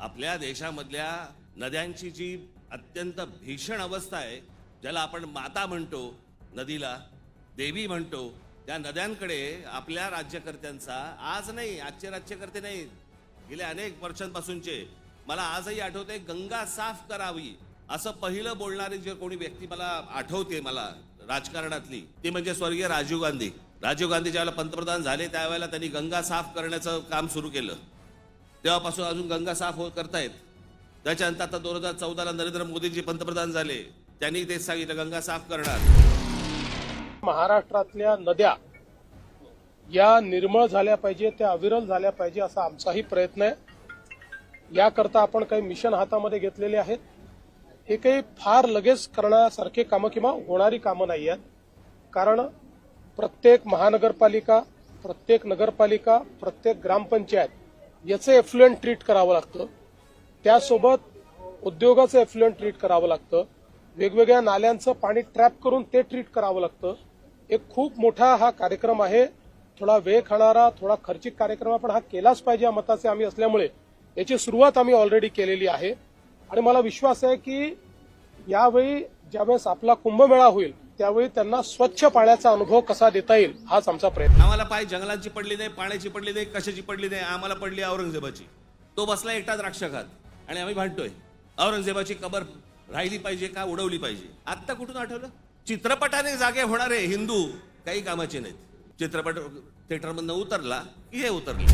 आपल्या देशामधल्या नद्यांची जी अत्यंत भीषण अवस्था आहे, ज्याला आपण माता म्हणतो, नदीला देवी म्हणतो, त्या नद्यांकडे आपल्या राज्यकर्त्यांचा आज नाही, आजचे राज्यकर्ते नाही, गेल्या अनेक वर्षांपासूनचे, मला आजही आठवते, गंगा साफ करावी असं पहिलं बोलणारी जे कोणी व्यक्ती मला आठवते, मला राजकारणातली, ती म्हणजे स्वर्गीय राजीव गांधी. राजीव गांधी ज्यावेळेला पंतप्रधान झाले त्यावेळेला त्यांनी गंगा साफ करण्याचं काम सुरू केलं. तेव्हापासून अजून गंगा साफ करतायत. त्याच्यानंतर आता 2014ला नरेंद्र मोदीजी पंतप्रधान झाले, त्यांनी तेच सांगितलं गंगा साफ करणार. महाराष्ट्रातल्या नद्या या निर्मळ झाल्या पाहिजे, त्या अविरल झाल्या पाहिजे असा आमचाही प्रयत्न आहे. याकरता आपण काही मिशन हातामध्ये घेतलेले आहेत. हे काही फार लगेच करण्यासारखे कामं किंवा होणारी कामं नाही आहेत. कारण प्रत्येक महानगरपालिका, प्रत्येक नगरपालिका, प्रत्येक ग्रामपंचायत याचं एफ्लुएंट ट्रीट करावं लागतं. त्यासोबत उद्योगाचं एफ्लुएंट ट्रीट करावं लागतं. वेगवेगळ्या नाल्यांचं पाणी ट्रॅप करून ते ट्रीट करावं लागतं. एक खूप मोठा हा कार्यक्रम आहे. थोडा वेळ खाणारा, थोडा खर्चिक कार्यक्रम, पण हा केलाच पाहिजे या मताचे आम्ही असल्यामुळे याची सुरुवात आम्ही ऑलरेडी केलेली आहे. आणि मला विश्वास आहे की यावेळी ज्यावेळेस आपला कुंभमेळा होईल त्यावेळी त्यांना स्वच्छ पाण्याचा अनुभव कसा देता येईल हाच आमचा प्रयत्न. आम्हाला पाय जंगलांची पडली नाही, पाण्याची पडली नाही, कशाची पडली नाही, आम्हाला पडली औरंगजेबाची. तो बसला एकटा द्राक्ष खात आणि आम्ही भांडतोय औरंगजेबाची कबर राहिली पाहिजे का उडवली पाहिजे. आत्ता कुठून आठवलं? चित्रपटाने जागे होणारे हिंदू काही कामाचे नाहीत. चित्रपट थिएटरमधनं उतरला की हे उतरले.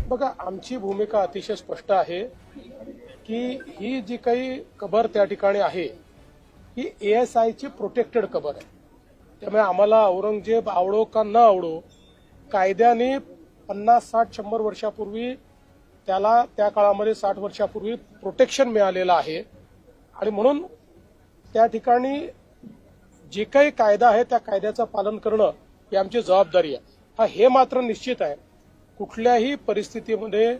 बघा, आमची भूमिका अतिशय स्पष्ट आहे की ही जी काही कबर त्या ठिकाणी आहे ही ASIची प्रोटेक्टेड कबर आहे. त्यामुळे आम्हाला औरंगजेब आवडो का न आवडो, कायद्याने 50, 60, 100 वर्षापूर्वी त्याला त्या काळामध्ये 60 वर्षापूर्वी प्रोटेक्शन मिळालेलं आहे. आणि म्हणून त्या ठिकाणी जे काही कायदा आहे त्या कायद्याचं पालन करणं ही आमची जबाबदारी आहे. हा हे मात्र निश्चित आहे, कुठल्याही परिस्थितीमध्ये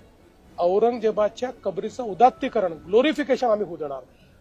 औरंगजेबाच्या कबरीचं उदात्तीकरण, ग्लोरिफिकेशन आम्ही होऊ देणार.